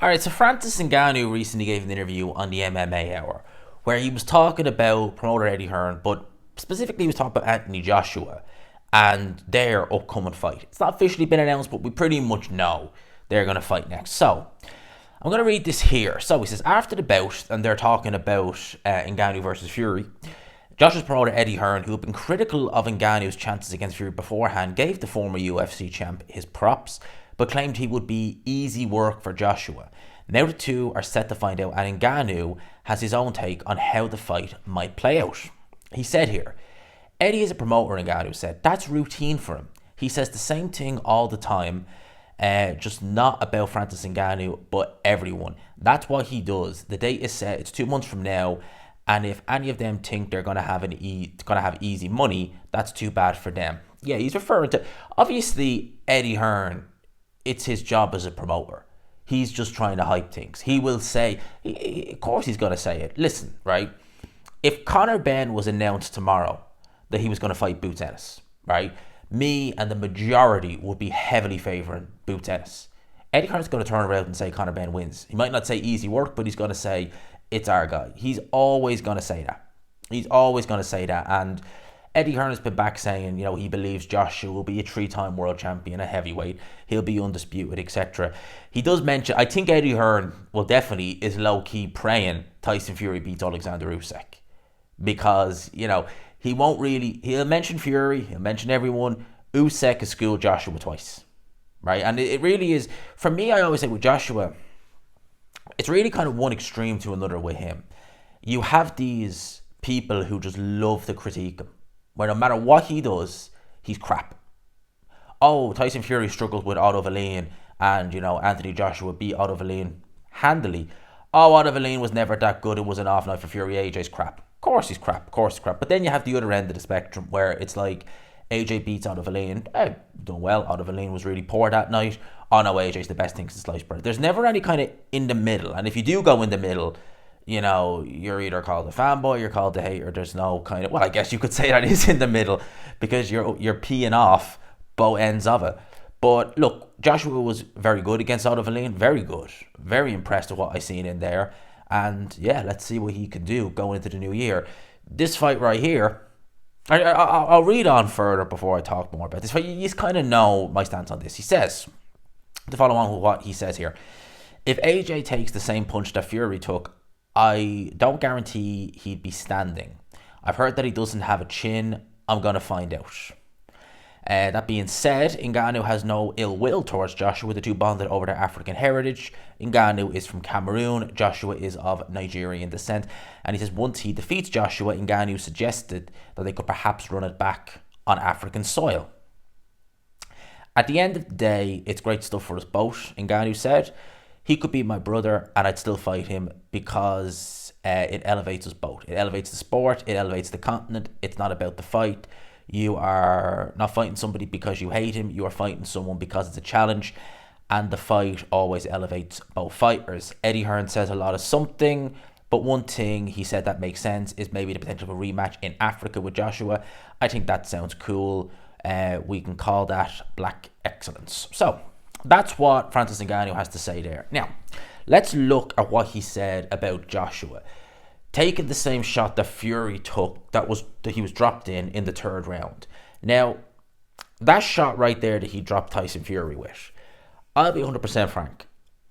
All right, so Francis Ngannou recently gave an interview on the MMA Hour where he was talking about promoter Eddie Hearn, but specifically he was talking about Anthony Joshua and their upcoming fight. It's not officially been announced, but we pretty much know they're going to fight next. So I'm going to read this here. So he says, after the bout, and they're talking about Ngannou versus Fury, Joshua's promoter Eddie Hearn, who had been critical of Ngannou's chances against Fury beforehand, gave the former UFC champ his props, but claimed he would be easy work for Joshua. Now the two are set to find out, and Ngannou has his own take on how the fight might play out. He said here, Eddie is a promoter, Ngannou said. That's routine for him. He says the same thing all the time, just not about Francis Ngannou, but everyone. That's what he does. The date is set. It's 2 months from now. And if any of them think they're gonna have easy money, that's too bad for them. Yeah, he's referring to obviously Eddie Hearn. It's his job as a promoter. He's just trying to hype things. He will say, of course, he's gonna say it. Listen, right? If Conor Ben was announced tomorrow that he was gonna fight Boots Ennis, right? Me and the majority would be heavily favouring Boots Ennis. Eddie Hearn's gonna turn around and say Conor Ben wins. He might not say easy work, but he's gonna say it's our guy. He's always going to say that. He's always going to say that. And Eddie Hearn has been back saying, he believes Joshua will be a 3-time world champion, a heavyweight. He'll be undisputed, etc. He does mention, I think Eddie Hearn, definitely is low-key praying Tyson Fury beats Alexander Usyk. Because, he won't really, he'll mention Fury, he'll mention everyone. Usyk has schooled Joshua twice. Right? And it really is, for me, I always say with Joshua, it's really kind of one extreme to another with him. You have these people who just love to critique him, where no matter what he does, he's crap. Oh, Tyson Fury struggled with Otto Wallin, and Anthony Joshua beat Otto Wallin handily. Oh, Otto Wallin was never that good. It was an off night for Fury. AJ's crap. Of course he's crap. But then you have the other end of the spectrum where it's like AJ beats Otto Wallin. Done well. Otto Wallin was really poor that night. Oh no, AJ's the best thing since sliced bread. There's never any kind of in the middle. And if you do go in the middle, you're either called a fanboy, you're called a hater. There's no kind of, well, I guess you could say that is in the middle because you're peeing off both ends of it. But look, Joshua was very good against Otto Wallin. Very good. Very impressed with what I seen in there. And yeah, let's see what he can do going into the new year. This fight right here, I'll read on further before I talk more about this fight. You just kind of know my stance on this. He says, to follow on with what he says here, if AJ takes the same punch that Fury took, I don't guarantee he'd be standing. I've heard that he doesn't have a chin. I'm going to find out. That being said, Ngannou has no ill will towards Joshua. The two bonded over their African heritage. Ngannou is from Cameroon. Joshua is of Nigerian descent. And he says once he defeats Joshua, Ngannou suggested that they could perhaps run it back on African soil. At the end of the day, it's great stuff for us both, Ngannou said. He could be my brother and I'd still fight him because it elevates us both. It elevates the sport, it elevates the continent. It's not about the fight. You are not fighting somebody because you hate him. You are fighting someone because it's a challenge. And the fight always elevates both fighters. Eddie Hearn says a lot of something, but one thing he said that makes sense is maybe the potential of a rematch in Africa with Joshua. I think that sounds cool. We can call that black excellence. So that's what Francis Ngannou has to say there. Now, let's look at what he said about Joshua. Taking the same shot that Fury took, that he was dropped in the third round. Now, that shot right there that he dropped Tyson Fury with, I'll be 100% frank.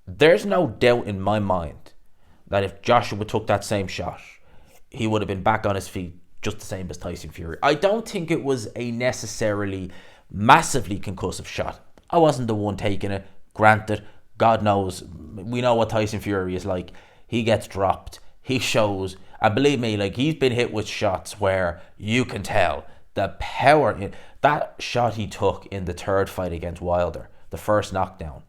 There's no doubt in my mind that if Joshua took that same shot, he would have been back on his feet just the same as Tyson Fury. I don't think it was a necessarily massively concussive shot. I wasn't the one taking it. Granted, God knows, we know what Tyson Fury is like. He gets dropped. He shows, and believe me, he's been hit with shots where you can tell the power in that shot he took in the third fight against Wilder, the first knockdown.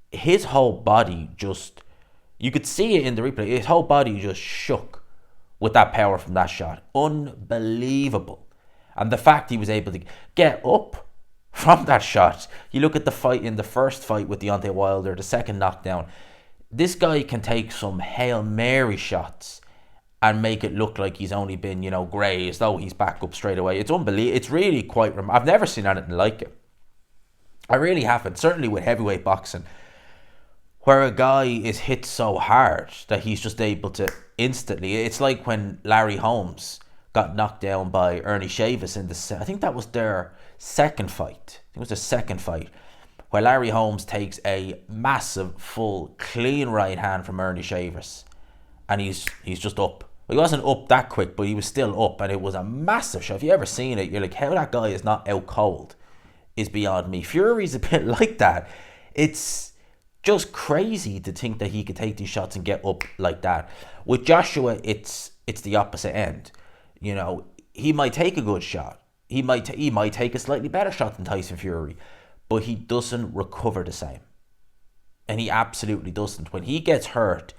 His whole body just, you could see it in the replay, his whole body just shook with that power from that shot. Unbelievable. And the fact he was able to get up from that shot. You look at the fight in the first fight with Deontay Wilder, the second knockdown. This guy can take some Hail Mary shots and make it look like he's only been, grazed. Oh, he's back up straight away. It's unbelievable. It's really quite, I've never seen anything like it. I really haven't. Certainly with heavyweight boxing. where a guy is hit so hard that he's just able to instantly. It's like when Larry Holmes got knocked down by Ernie Chavis in I think that was their second fight. I think it was the second fight where Larry Holmes takes a massive, full, clean right hand from Ernie Chavis, and he's just up. He wasn't up that quick, but he was still up, and it was a massive shot. If you ever seen it, you're like, how that guy is not out cold is beyond me. Fury's a bit like that. It's just crazy to think that he could take these shots and get up like that. With Joshua, it's the opposite end. You know, he might take a good shot. He might take a slightly better shot than Tyson Fury, but he doesn't recover the same. And he absolutely doesn't. When he gets hurt,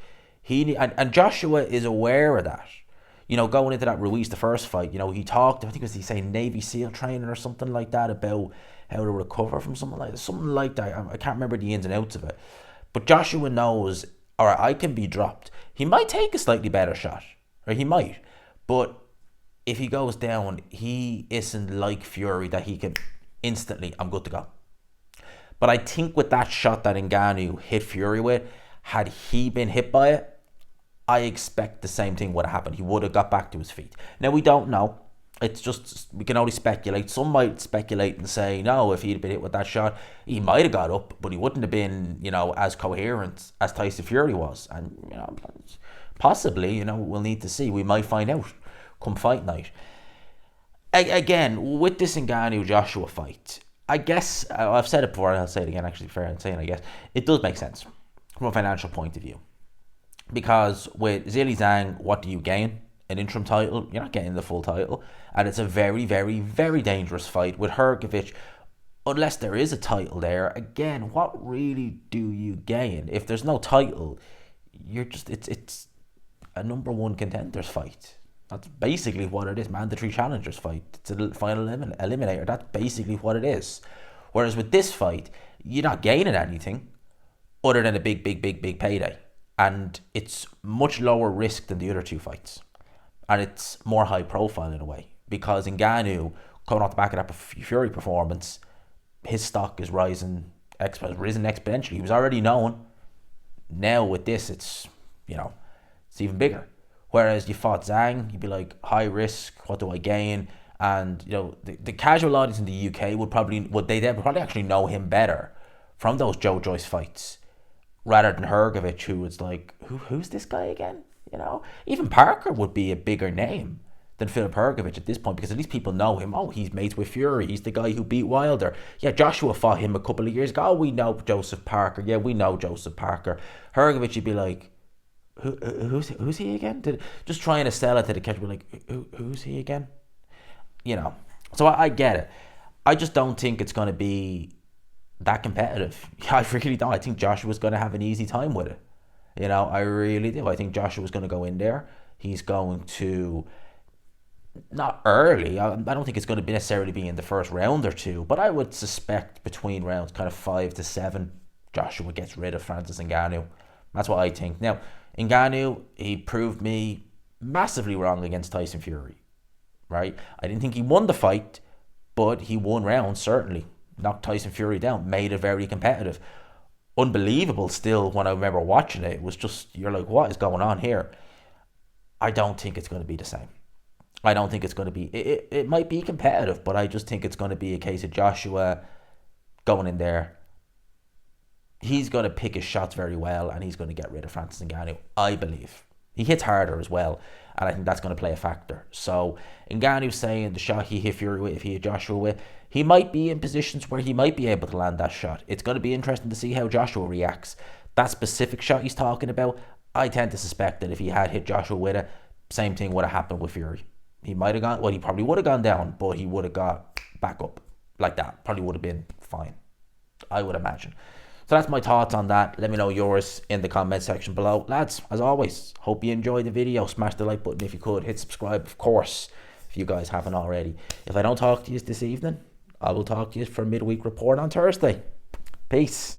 and Joshua is aware of that. You know, going into that Ruiz, the first fight, you know, he talked, I think it was he saying Navy SEAL training or something like that, about how to recover from something like that. I can't remember the ins and outs of it. But Joshua knows, all right, I can be dropped. He might take a slightly better shot, or he might. But if he goes down, he isn't like Fury that he can instantly, I'm good to go. But I think with that shot that Ngannou hit Fury with, had he been hit by it, I expect the same thing would have happened. He would have got back to his feet. Now, we don't know. It's just, we can only speculate. Some might speculate and say, no, if he'd been hit with that shot, he might have got up, but he wouldn't have been, you know, as coherent as Tyson Fury was. And, you know, possibly, you know, we'll need to see. We might find out come fight night. Again, with this Ngannou-Joshua fight, I guess, I've said it before, and I'll say it again, actually, fair and saying, I guess, it does make sense from a financial point of view. Because with Zhilei Zhang, what do you gain? An interim title? You're not getting the full title. And it's a very, very, very dangerous fight with Hrgovic. Unless there is a title there, again, what really do you gain? If there's no title, you're just, it's a number one contenders fight. That's basically what it is. Mandatory challengers fight. It's a final eliminator. That's basically what it is. Whereas with this fight, you're not gaining anything other than a big, big, big, big payday. And it's much lower risk than the other two fights. And it's more high profile in a way. Because Ngannou, coming off the back of that Fury performance, his stock is risen exponentially. He was already known. Now with this, it's, you know, it's even bigger. Whereas you fought Zhang, you'd be like, high risk, what do I gain? And, you know, the casual audience in the UK would probably actually know him better from those Joe Joyce fights, rather than Hrgovic, who was like, who's this guy again? You know, even Parker would be a bigger name than Filip Hrgovic at this point, because at least people know him. Oh, he's mates with Fury. He's the guy who beat Wilder. Yeah, Joshua fought him a couple of years ago. Oh, we know Joseph Parker. Yeah, we know Joseph Parker. Hrgovic, you'd be like, who's he again? Just trying to sell it to the catcher, be like, who's he again? You know, so I get it. I just don't think it's going to be that competitive. I really don't. I think Joshua's going to have an easy time with it. You know, I really do. I think Joshua's going to go in there. He's going to, not early, I don't think it's going to necessarily be in the first round or two, but I would suspect between rounds kind of 5 to 7, Joshua gets rid of Francis Ngannou. That's what I think. Now, Ngannou, he proved me massively wrong against Tyson Fury, right? I didn't think he won the fight, but he won rounds, certainly. Knocked Tyson Fury down, made it very competitive. Unbelievable still when I remember watching it. It was just, you're like, what is going on here? I don't think it's going to be the same. I don't think it's going to be, it might be competitive, but I just think it's going to be a case of Joshua going in there. He's going to pick his shots very well, and he's going to get rid of Francis Ngannou, I believe. He hits harder as well, and I think that's going to play a factor. So Ngannou's saying the shot he hit Fury with, if he hit Joshua with, he might be in positions where he might be able to land that shot. It's going to be interesting to see how Joshua reacts. That specific shot he's talking about, I tend to suspect that if he had hit Joshua with it, same thing would have happened with Fury. He might have gone, well, he probably would have gone down, but he would have got back up like that. Probably would have been fine, I would imagine. So that's my thoughts on that. Let me know yours in the comment section below. Lads, as always, hope you enjoyed the video. Smash the like button if you could. Hit subscribe, of course, if you guys haven't already. If I don't talk to you this evening, I will talk to you for midweek report on Thursday. Peace.